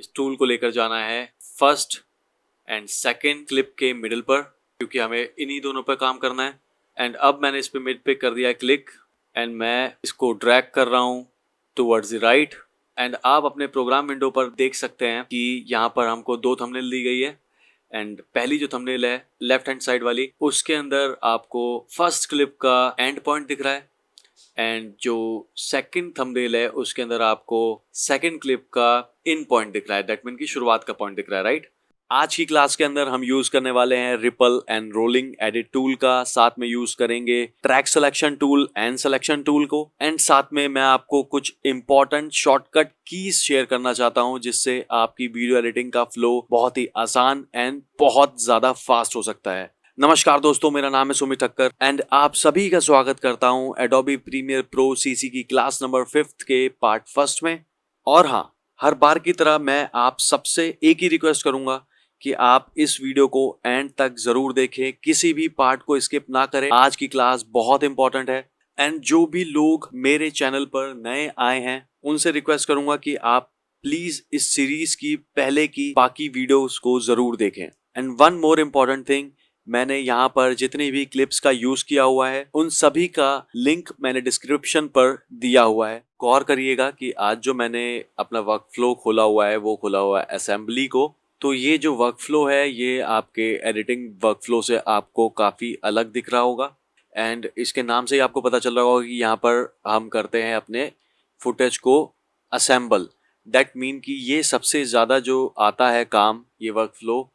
इस टूल को लेकर जाना है फर्स्ट एंड सेकंड क्लिप के मिडिल पर, क्योंकि हमें इन्हीं दोनों पर काम करना है। एंड अब मैंने इस पे मिड पे कर दिया है क्लिक एंड मैं इसको ड्रैग कर रहा हूँ टुवर्ड्स द राइट। एंड आप अपने प्रोग्राम विंडो पर देख सकते हैं कि यहाँ पर हमको दो थंबनेल दी गई है। एंड पहली जो थंबनेल है लेफ्ट हैंड साइड वाली, उसके अंदर आपको फर्स्ट क्लिप का एंड पॉइंट दिख रहा है। एंड जो सेकंड थंबनेल है उसके अंदर आपको सेकंड क्लिप का इन पॉइंट दिख रहा है, दैट मीन की शुरुआत का पॉइंट दिख रहा है, राइट। आज की क्लास के अंदर हम यूज करने वाले हैं ripple and rolling edit tool का, साथ में यूज करेंगे track selection tool and selection tool को। एंड साथ में मैं आपको कुछ इंपॉर्टेंट शॉर्टकट कीज शेयर करना चाहता हूं, जिससे आपकी वीडियो एडिटिंग का फ्लो बहुत ही आसान एंड बहुत ज्यादा फास्ट हो सकता है। नमस्कार दोस्तों, मेरा नाम है सुमित ठक्कर एंड आप सभी का स्वागत करता हूं एडोबी प्रीमियर प्रो सीसी की क्लास नंबर 5th के पार्ट फर्स्ट में। और हाँ, हर बार की तरह मैं आप सबसे एक ही रिक्वेस्ट करूंगा कि आप इस वीडियो को एंड तक जरूर देखें, किसी भी पार्ट को स्किप ना करें। आज की क्लास बहुत इंपॉर्टेंट है। एंड जो भी लोग मेरे चैनल पर नए आए हैं उनसे रिक्वेस्ट करूंगा कि आप प्लीज इस सीरीज की पहले की बाकी वीडियोस को जरूर देखें। And one more important thing, मैंने यहाँ पर जितनी भी क्लिप्स का यूज किया हुआ है उन सभी का लिंक मैंने डिस्क्रिप्शन पर दिया हुआ है। गौर करिएगा कि आज जो मैंने अपना वर्क फ्लो खोला हुआ है वो खोला हुआ है असेंबली को। तो ये जो वर्क फ्लो है ये आपके एडिटिंग वर्क फ्लो से आपको काफ़ी अलग दिख रहा होगा। एंड इसके नाम से ही आपको पता चल रहा होगा कि यहाँ पर हम करते हैं अपने फुटेज को असेंबल। दैट मीन कि ये सबसे ज़्यादा जो आता है काम, ये वर्क फ्लो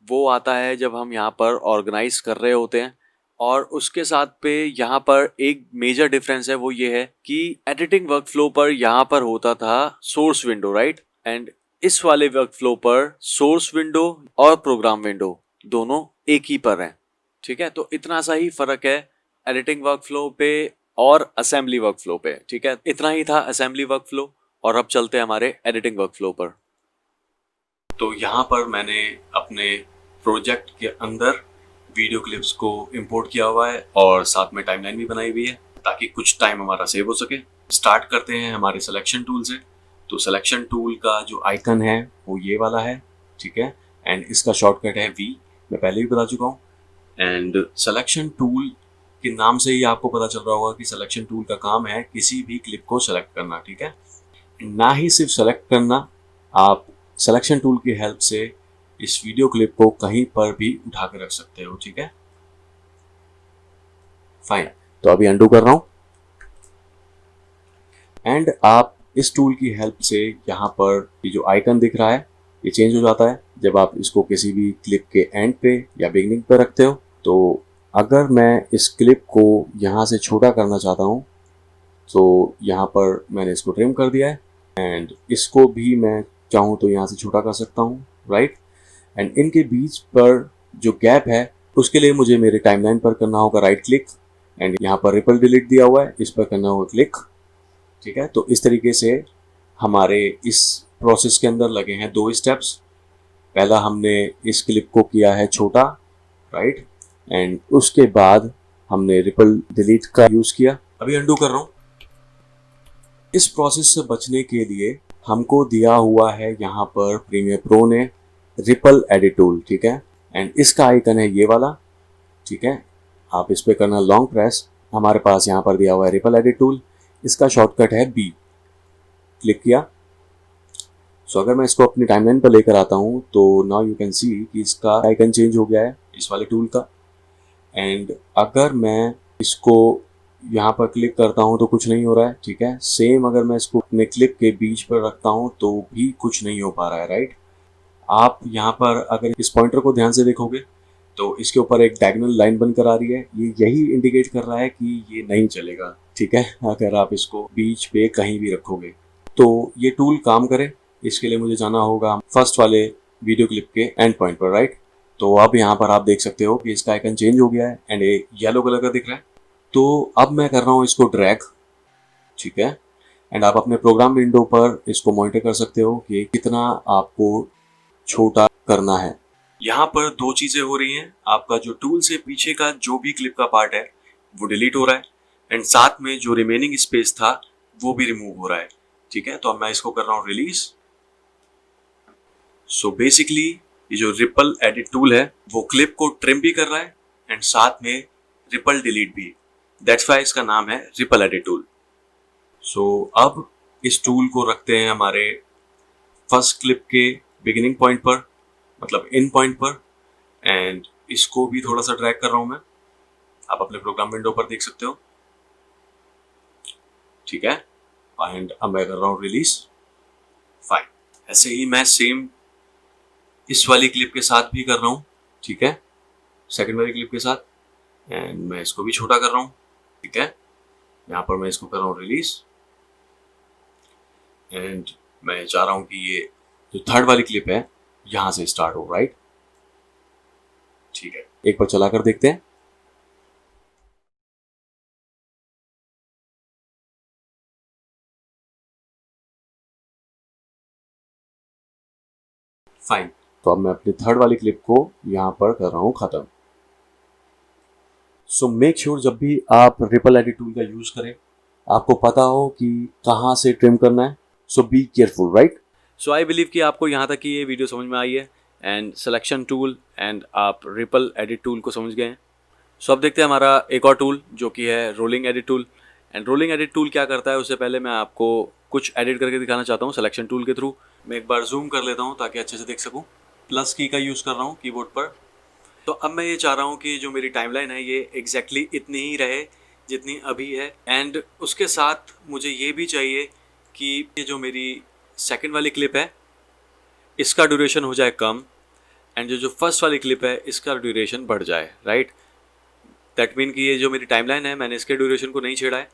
वो आता है जब हम यहाँ पर ऑर्गेनाइज कर रहे होते हैं। और उसके साथ पे यहाँ पर एक मेजर डिफरेंस है, वो ये है कि एडिटिंग वर्क फ्लो पर यहाँ पर होता था सोर्स विंडो, राइट। एंड इस वाले वर्क फ्लो पर सोर्स विंडो और प्रोग्राम विंडो दोनों एक ही पर हैं, ठीक है। तो इतना सा ही फर्क है एडिटिंग वर्क फ्लो पे और असेंबली वर्क फ्लो पे, ठीक है। इतना ही था असेंबली वर्क फ्लो। और अब चलते हैं हमारे एडिटिंग वर्क फ्लो पर। तो यहाँ पर मैंने अपने प्रोजेक्ट के अंदर वीडियो क्लिप्स को इंपोर्ट किया हुआ है और साथ में टाइमलाइन भी बनाई हुई है ताकि कुछ टाइम हमारा सेव हो सके। स्टार्ट करते हैं हमारे सिलेक्शन टूल से। तो सिलेक्शन टूल का जो आइकन है वो ये वाला है, ठीक है। एंड इसका शॉर्टकट है वी, मैं पहले भी बता चुका हूँ। एंड सिलेक्शन टूल के नाम से ही आपको पता चल रहा होगा कि सिलेक्शन टूल का काम है किसी भी क्लिप को सेलेक्ट करना, ठीक है। ना ही सिर्फ सेलेक्ट करना, आप सिलेक्शन टूल की हेल्प से इस वीडियो क्लिप को कहीं पर भी उठा कर रख सकते हो, ठीक है। फाइन, तो अभी अंडू कर रहा हूं। एंड आप इस टूल की हेल्प से यहाँ पर ये जो आइकन दिख रहा है ये चेंज हो जाता है जब आप इसको किसी भी क्लिप के एंड पे या बिगनिंग पे रखते हो। तो अगर मैं इस क्लिप को यहाँ से छोटा करना चाहता हूँ तो यहाँ पर मैंने इसको ट्रिम कर दिया है। एंड इसको भी मैं चाहूँ तो यहाँ से छोटा कर सकता हूँ, राइट। एंड इनके बीच पर जो गैप है उसके लिए मुझे मेरे टाइमलाइन पर करना होगा राइट क्लिक। एंड यहाँ पर रिपल डिलीट दिया हुआ है, इस पर करना होगा क्लिक, ठीक है। तो इस तरीके से हमारे इस प्रोसेस के अंदर लगे हैं दो स्टेप्स। पहला हमने इस क्लिप को किया है छोटा, राइट। एंड उसके बाद हमने रिपल डिलीट का यूज किया। अभी अंडू कर रहा हूँ। इस प्रोसेस से बचने के लिए हमको दिया हुआ है यहाँ पर प्रीमियर प्रो ने रिपल एडिट टूल, ठीक है। एंड इसका आइकन है ये वाला, ठीक है। आप इस पे करना लॉन्ग प्रेस। हमारे पास यहाँ पर दिया हुआ है रिपल एडिट टूल, इसका शॉर्टकट है बी। क्लिक किया। सो अगर मैं इसको अपनी टाइमलाइन पर लेकर आता हूँ तो नाउ यू कैन सी कि इसका आइकन चेंज हो गया है इस वाले टूल का। एंड अगर मैं इसको यहाँ पर क्लिक करता हूँ तो कुछ नहीं हो रहा है, ठीक है। सेम अगर मैं इसको अपने क्लिप के बीच पर रखता हूँ तो भी कुछ नहीं हो पा रहा है, राइट। आप यहाँ पर अगर इस पॉइंटर को ध्यान से देखोगे तो इसके ऊपर एक डायगोनल लाइन बनकर आ रही है, ये यही इंडिकेट कर रहा है कि ये नहीं चलेगा, ठीक है, अगर आप इसको बीच पे कहीं भी रखोगे। तो ये टूल काम करे इसके लिए मुझे जाना होगा फर्स्ट वाले वीडियो क्लिप के एंड पॉइंट पर, राइट। तो अब यहाँ पर आप देख सकते हो कि इसका आइकन चेंज हो गया है एंड ये येलो कलर का दिख रहा है। तो अब मैं कर रहा हूँ इसको ड्रैग, ठीक है। एंड आप अपने प्रोग्राम विंडो पर इसको मॉनिटर कर सकते हो कि कितना आपको छोटा करना है। यहाँ पर दो चीजें हो रही हैं, आपका जो टूल से पीछे का जो भी क्लिप का पार्ट है वो डिलीट हो रहा है एंड साथ में जो रिमेनिंग स्पेस था वो भी रिमूव हो रहा है, ठीक है। तो अब मैं इसको कर रहा हूँ रिलीज। सो बेसिकली ये जो रिपल एडिट टूल है वो क्लिप को ट्रिम भी कर रहा है एंड साथ में रिपल डिलीट भी। दैट्स वाई इसका नाम है रिपल एडिट टूल। सो अब इस टूल को रखते हैं हमारे फर्स्ट क्लिप के बिगिनिंग पॉइंट पर, मतलब इन पॉइंट पर, एंड इसको भी थोड़ा सा ड्रैग कर रहा हूं मैं। आप अपने प्रोग्राम विंडो पर देख सकते हो, ठीक है। एंड अब मैं कर रहा हूं रिलीज। फाइन। ऐसे ही मैं सेम इस वाली क्लिप के साथ भी कर रहा हूं, ठीक है, सेकंड वाली क्लिप के साथ, एंड मैं इसको भी छोटा कर रहा हूं, ठीक है। यहां पर मैं इसको कर रहा हूं रिलीज एंड मैं चाह रहा हूं कि ये जो थर्ड वाली क्लिप है यहां से स्टार्ट हो, राइट। ठीक है, एक बार चलाकर देखते हैं। फाइन। तो अब मैं अपनी थर्ड वाली क्लिप को यहां पर कर रहा हूं खत्म। सो मेक श्योर जब भी आप रिपल एडिट टूल का यूज करें आपको पता हो कि कहां से ट्रिम करना है। So be careful, right. So I believe कि आपको यहाँ तक की ये वीडियो समझ में आई है एंड सिलेक्शन टूल एंड आप रिपल एडिट टूल को समझ गए हैं। सो अब देखते हैं हमारा एक और टूल जो कि है rolling edit tool. And rolling edit tool क्या करता है उससे पहले मैं आपको कुछ एडिट करके दिखाना चाहता हूँ सिलेक्शन टूल के थ्रू। मैं एक बार जूम कर लेता हूँ ताकि अच्छे से देख सकूँ। प्लस की का यूज़ कर रहा हूँ कीबोर्ड पर। तो अब मैं ये चाह रहा हूँ कि जो मेरी टाइमलाइन है ये एग्जैक्टली इतनी ही रहे जितनी अभी है, एंड उसके साथ मुझे ये भी चाहिए कि ये जो मेरी सेकंड वाली क्लिप है इसका ड्यूरेशन हो जाए कम, एंड जो फर्स्ट वाली क्लिप है इसका ड्यूरेशन बढ़ जाए, राइट। दैट मीन कि ये जो मेरी टाइमलाइन है मैंने इसके ड्यूरेशन को नहीं छेड़ा है,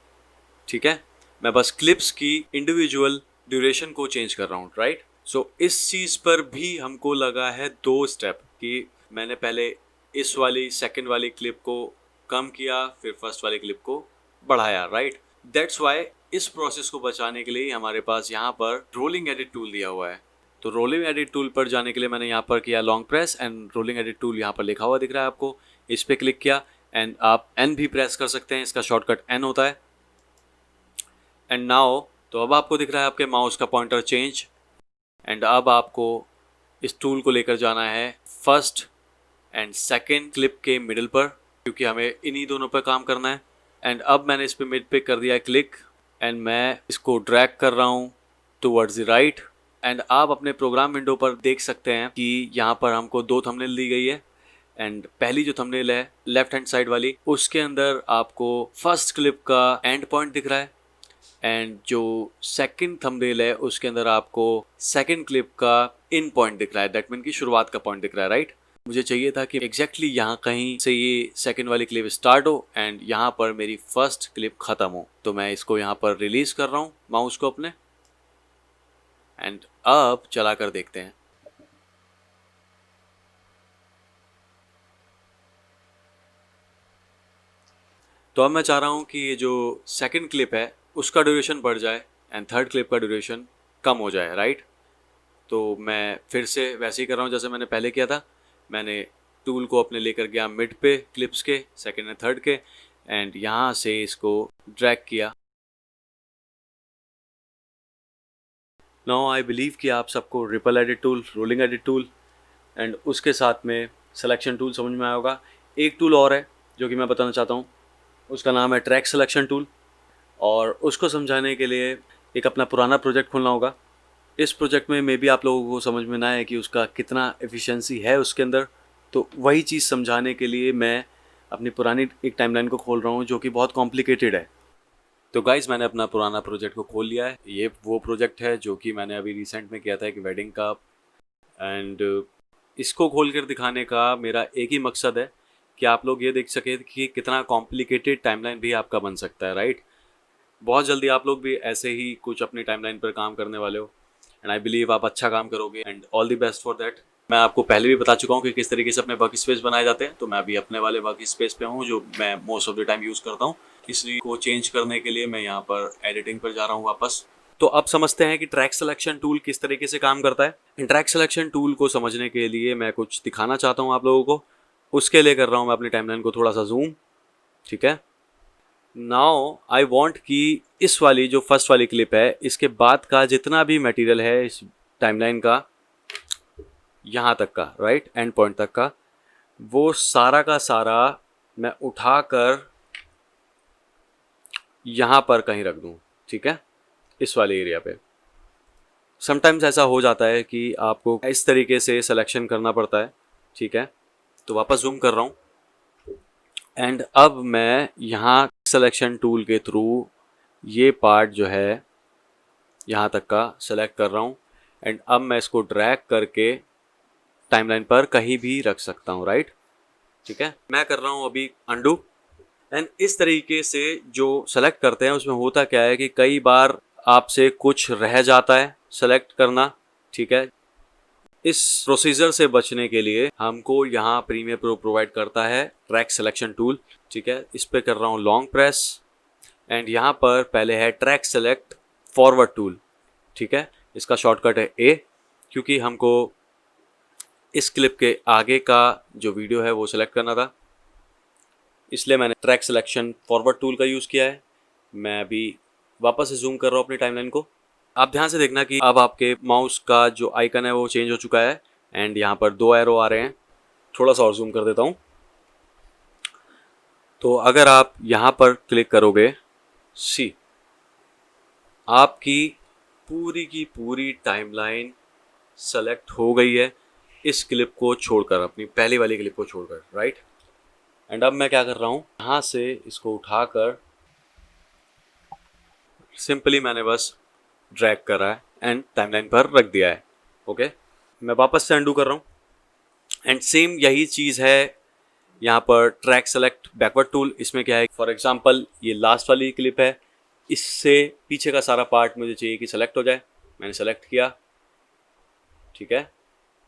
ठीक है। मैं बस क्लिप्स की इंडिविजुअल ड्यूरेशन को चेंज कर रहा हूँ, राइट। सो इस चीज़ पर भी हमको लगा है 2 स्टेप कि मैंने पहले इस वाली सेकंड वाली क्लिप को कम किया फिर फर्स्ट वाली क्लिप को बढ़ाया, राइट। दैट्स वाई इस प्रोसेस को बचाने के लिए हमारे पास यहाँ पर रोलिंग एडिट टूल दिया हुआ है। तो रोलिंग एडिट टूल पर जाने के लिए मैंने यहाँ पर किया long press and rolling edit tool यहाँ पर लिखा हुआ दिख रहा है आपको, इस पर क्लिक किया एंड आप एन भी प्रेस कर सकते हैं, इसका शॉर्टकट एन होता है। एंड नाउ तो अब आपको दिख रहा है आपके माउस का पॉइंटर चेंज, एंड अब आपको इस टूल को लेकर जाना है फर्स्ट एंड सेकंड क्लिप के मिडिल पर, क्योंकि हमें इन्हीं दोनों पर काम करना है। एंड अब मैंने इस पर मिड पे कर दिया है क्लिक एंड मैं इसको ड्रैग कर रहा हूँ टुवर्ड्स द राइट। एंड आप अपने प्रोग्राम विंडो पर देख सकते हैं कि यहाँ पर हमको 2 थंबनेल दी गई है। एंड पहली जो थंबनेल है लेफ्ट हैंड साइड वाली उसके अंदर आपको फर्स्ट क्लिप का एंड पॉइंट दिख रहा है, एंड जो सेकंड थंबनेल है उसके अंदर आपको सेकंड क्लिप का इन पॉइंट दिख रहा है। दैट मीन की शुरुआत का पॉइंट दिख रहा है, राइट। मुझे चाहिए था कि एग्जैक्टली यहाँ कहीं से ये सेकंड वाली क्लिप स्टार्ट हो एंड यहाँ पर मेरी फर्स्ट क्लिप ख़त्म हो। तो मैं इसको यहाँ पर रिलीज कर रहा हूँ माउस को अपने, एंड अब चला कर देखते हैं। तो अब मैं चाह रहा हूँ कि ये जो सेकंड क्लिप है उसका ड्यूरेशन बढ़ जाए एंड थर्ड क्लिप का ड्यूरेशन कम हो जाए, राइट। तो मैं फिर से वैसे ही कर रहा हूँ जैसे मैंने पहले किया था। मैंने टूल को अपने लेकर गया मिड पे क्लिप्स के सेकंड एंड थर्ड के, एंड यहाँ से इसको ड्रैग किया। नाउ आई बिलीव कि आप सबको ripple edit tool, rolling edit tool and उसके साथ में सिलेक्शन टूल समझ में आया होगा। एक टूल और है जो कि मैं बताना चाहता हूँ, उसका नाम है ट्रैक सिलेक्शन टूल, और उसको समझाने के लिए एक अपना पुराना प्रोजेक्ट खोलना होगा। इस प्रोजेक्ट में मे बी आप लोगों को समझ में ना आए कि उसका कितना एफिशिएंसी है उसके अंदर, तो वही चीज़ समझाने के लिए मैं अपनी पुरानी एक टाइमलाइन को खोल रहा हूँ जो कि बहुत कॉम्प्लिकेटेड है। तो गाइज़ मैंने अपना पुराना प्रोजेक्ट को खोल लिया है। ये वो प्रोजेक्ट है जो कि मैंने अभी रिसेंट में किया था एक वेडिंग का, एंड इसको खोल कर दिखाने का मेरा एक ही मकसद है कि आप लोग ये देख सके कि कितना कॉम्प्लिकेटेड टाइमलाइन भी आपका बन सकता है, राइट। बहुत जल्दी आप लोग भी ऐसे ही कुछ अपनी टाइमलाइन पर काम करने वाले हो, एंड आई बिलीव आप अच्छा काम करोगे and all the best for that. मैं आपको पहले भी बता चुका हूँ कि किस तरीके से अपने वर्क स्पेस बनाए जाते हैं, तो मैं अभी अपने वाले वर्क स्पेस पे हूँ जो मैं most of the time use करता हूँ। इसलिए को चेंज करने के लिए मैं यहाँ पर एडिटिंग पर जा रहा हूँ वापस। तो अब समझते हैं कि ट्रैक सिलेक्शन टूल किस तरीके से काम करता है। ट्रैक सिलेक्शन टूल को समझने के लिए मैं कुछ दिखाना चाहता हूँ आप लोगों को। उसके लिए कर रहा हूँ मैं अपनी टाइमलाइन को थोड़ा सा जूम, ठीक है। नाउ आई वॉन्ट कि इस वाली जो फर्स्ट वाली क्लिप है इसके बाद का जितना भी मटेरियल है इस टाइमलाइन का यहाँ तक का, राइट, एंड पॉइंट तक का, वो सारा का सारा मैं उठाकर यहाँ पर कहीं रख दूँ, ठीक है, इस वाले एरिया पे। समटाइम्स ऐसा हो जाता है कि आपको इस तरीके से सिलेक्शन करना पड़ता है, ठीक है। तो वापस जूम कर रहा हूँ एंड अब मैं यहाँ सिलेक्शन टूल के थ्रू ये पार्ट जो है यहाँ तक का सेलेक्ट कर रहा हूँ एंड अब मैं इसको ड्रैग करके टाइमलाइन पर कहीं भी रख सकता हूँ, राइट, ठीक है। मैं कर रहा हूँ अभी अंडू एंड इस तरीके से जो सेलेक्ट करते हैं उसमें होता क्या है कि कई बार आपसे कुछ रह जाता है सेलेक्ट करना, ठीक है। इस प्रोसीजर से बचने के लिए हमको यहाँ प्रीमियर प्रो प्रोवाइड करता है ट्रैक सिलेक्शन टूल, ठीक है। इस पे कर रहा हूँ लॉन्ग प्रेस एंड यहाँ पर पहले है ट्रैक सेलेक्ट फॉरवर्ड टूल, ठीक है। इसका शॉर्टकट है ए, क्योंकि हमको इस क्लिप के आगे का जो वीडियो है वो सिलेक्ट करना था, इसलिए मैंने ट्रैक सिलेक्शन फॉरवर्ड टूल का यूज़ किया है। मैं अभी वापस से जूम कर रहा हूँ अपनी टाइमलाइन को। आप ध्यान से देखना कि अब आपके माउस का जो आइकन है वो चेंज हो चुका है एंड यहाँ पर 2 एरो आ रहे हैं। थोड़ा सा और जूम कर देता हूँ। तो अगर आप यहाँ पर क्लिक करोगे, सी आपकी पूरी की पूरी टाइमलाइन सेलेक्ट हो गई है इस क्लिप को छोड़कर, अपनी पहली वाली क्लिप को छोड़कर, राइट। एंड अब मैं क्या कर रहा हूँ, यहाँ से इसको उठाकर सिंपली मैंने बस ड्रैग करा है एंड टाइमलाइन पर रख दिया है, ओके। मैं वापस से अंडू कर रहा हूँ एंड सेम यही चीज़ है यहाँ पर ट्रैक सेलेक्ट बैकवर्ड टूल। इसमें क्या है, फॉर एग्जांपल ये लास्ट वाली क्लिप है, इससे पीछे का सारा पार्ट मुझे चाहिए कि सेलेक्ट हो जाए। मैंने सेलेक्ट किया, ठीक है।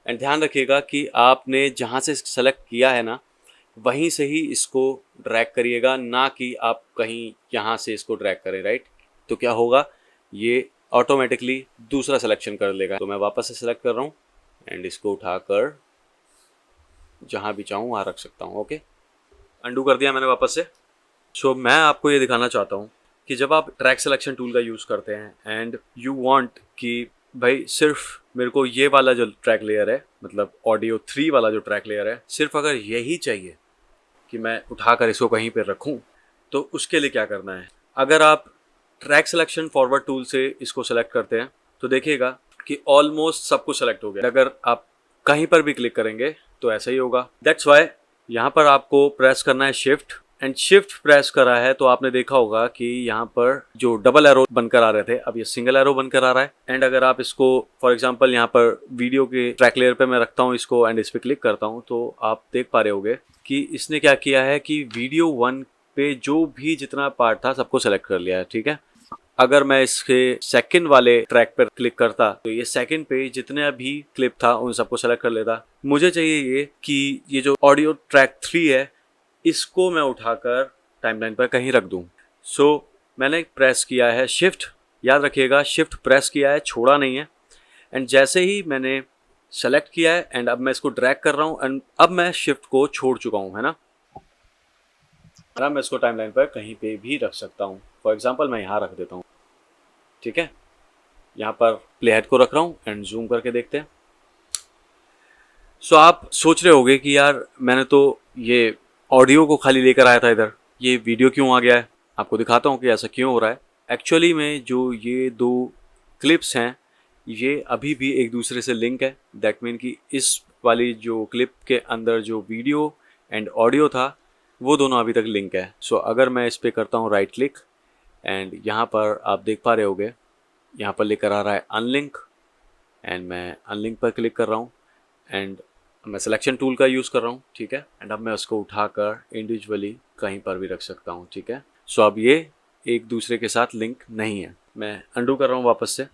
एंड ध्यान रखिएगा कि आपने जहाँ से सेलेक्ट किया है ना वहीं से ही इसको ड्रैग करिएगा, ना कि आप कहीं यहाँ से इसको ड्रैग करें, राइट। तो क्या होगा, ये ऑटोमेटिकली दूसरा सिलेक्शन कर लेगा। तो मैं वापस से सिलेक्ट कर रहा हूँ एंड इसको उठाकर जहाँ भी चाहूँ वहाँ रख सकता हूँ, ओके। अंडू कर दिया मैंने वापस से। सो मैं आपको ये दिखाना चाहता हूँ कि जब आप ट्रैक सिलेक्शन टूल का यूज़ करते हैं एंड यू वांट कि भाई सिर्फ मेरे को ये वाला जो ट्रैक लेयर है, मतलब ऑडियो 3 वाला जो ट्रैक लेयर है, सिर्फ अगर यही चाहिए कि मैं उठाकर इसको कहीं पर रखूँ, तो उसके लिए क्या करना है। अगर आप ट्रैक सिलेक्शन फॉरवर्ड टूल से इसको सेलेक्ट करते हैं तो देखिएगा कि ऑलमोस्ट सब कुछ सेलेक्ट हो गया। अगर आप कहीं पर भी क्लिक करेंगे तो ऐसा ही होगा। दैट्स वाई यहाँ पर आपको प्रेस करना है शिफ्ट एंड शिफ्ट प्रेस करा है तो आपने देखा होगा कि यहाँ पर जो डबल एरो बनकर आ रहे थे अब ये सिंगल एरो बनकर आ रहा है। एंड अगर आप इसको फॉर एग्जांपल यहाँ पर वीडियो के ट्रैक लेयर पे मैं रखता हूँ इसको एंड इस पर क्लिक करता हूँ तो आप देख पा रहे होंगे कि इसने क्या किया है कि वीडियो 1 पे जो भी जितना पार्ट था सबको सेलेक्ट कर लिया है, ठीक है। अगर मैं इसके सेकंड वाले ट्रैक पर क्लिक करता तो ये सेकंड पे जितने भी क्लिप था उन सबको सेलेक्ट कर लेता। मुझे चाहिए ये कि ये जो ऑडियो ट्रैक 3 है इसको मैं उठाकर टाइमलाइन पर कहीं रख दूं। सो मैंने प्रेस किया है शिफ्ट, याद रखिएगा शिफ्ट प्रेस किया है, छोड़ा नहीं है। एंड जैसे ही मैंने सेलेक्ट किया है एंड अब मैं इसको ड्रैग कर रहा हूँ एंड अब मैं शिफ्ट को छोड़ चुका हूँ, है ना। मैं इसको टाइमलाइन पर कहीं पे भी रख सकता हूँ। फॉर एग्जांपल मैं यहाँ रख देता हूँ, ठीक है। यहाँ पर प्ले हेड को रख रहा हूँ एंड जूम करके देखते हैं। सो आप सोच रहे होंगे कि यार मैंने तो ये ऑडियो को खाली लेकर आया था इधर, ये वीडियो क्यों आ गया है। आपको दिखाता हूँ कि ऐसा क्यों हो रहा है। एक्चुअली में जो ये 2 क्लिप्स हैं ये अभी भी एक दूसरे से लिंक है। दैट मीन कि इस वाली जो क्लिप के अंदर जो वीडियो एंड ऑडियो था वो दोनों अभी तक लिंक है। सो अगर मैं इस पर करता हूँ राइट क्लिक एंड यहाँ पर आप देख पा रहे होंगे यहाँ पर लेकर आ रहा है अनलिंक एंड मैं अनलिंक पर क्लिक कर रहा हूँ एंड मैं सिलेक्शन टूल का यूज़ कर रहा हूँ, ठीक है। एंड अब मैं उसको उठाकर इंडिविजुअली कहीं पर भी रख सकता हूँ, ठीक है। सो अब ये एक दूसरे के साथ लिंक नहीं है। मैं अंडू कर रहा हूँ वापस से।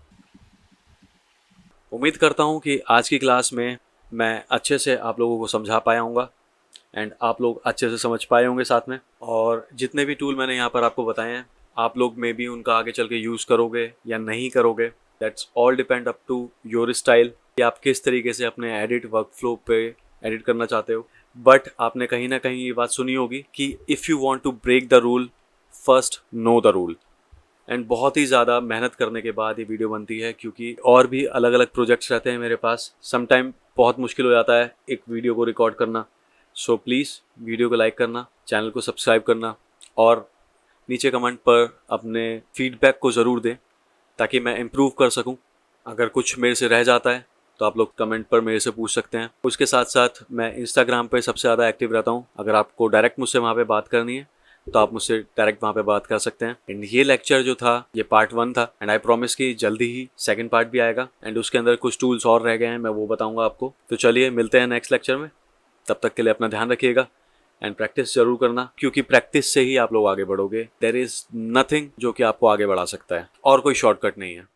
उम्मीद करता हूँ कि आज की क्लास में मैं अच्छे से आप लोगों को समझा पाया हूँगा एंड आप लोग अच्छे से समझ पाए होंगे साथ में। और जितने भी टूल मैंने यहाँ पर आपको बताए हैं आप लोग में भी उनका आगे चल के यूज़ करोगे या नहीं करोगे, that's all depend up to your style कि आप किस तरीके से अपने एडिट वर्कफ्लो पे एडिट करना चाहते हो। बट आपने कहीं ना कहीं ये बात सुनी होगी कि if you want to break the rule first know the rule. And बहुत ही ज़्यादा मेहनत करने के बाद ये वीडियो बनती है क्योंकि और भी अलग अलग प्रोजेक्ट्स रहते हैं मेरे पास। समटाइम बहुत मुश्किल हो जाता है एक वीडियो को रिकॉर्ड करना। सो प्लीज़ वीडियो को लाइक करना, चैनल को सब्सक्राइब करना और नीचे कमेंट पर अपने फीडबैक को ज़रूर दें ताकि मैं इम्प्रूव कर सकूं। अगर कुछ मेरे से रह जाता है तो आप लोग कमेंट पर मेरे से पूछ सकते हैं। उसके साथ साथ मैं इंस्टाग्राम पे सबसे ज़्यादा एक्टिव रहता हूं। अगर आपको डायरेक्ट मुझसे वहाँ पे बात करनी है तो आप मुझसे डायरेक्ट वहाँ पे बात कर सकते हैं। एंड ये लेक्चर जो था ये पार्ट 1 था एंड आई प्रॉमिस कि जल्दी ही सेकंड पार्ट भी आएगा एंड उसके अंदर कुछ टूल्स और रह गए हैं, मैं वो बताऊँगा आपको। तो चलिए मिलते हैं नेक्स्ट लेक्चर में। तब तक के लिए अपना ध्यान रखिएगा एंड प्रैक्टिस जरूर करना, क्योंकि प्रैक्टिस से ही आप लोग आगे बढ़ोगे। देयर इज़ नथिंग जो कि आपको आगे बढ़ा सकता है और कोई शॉर्टकट नहीं है।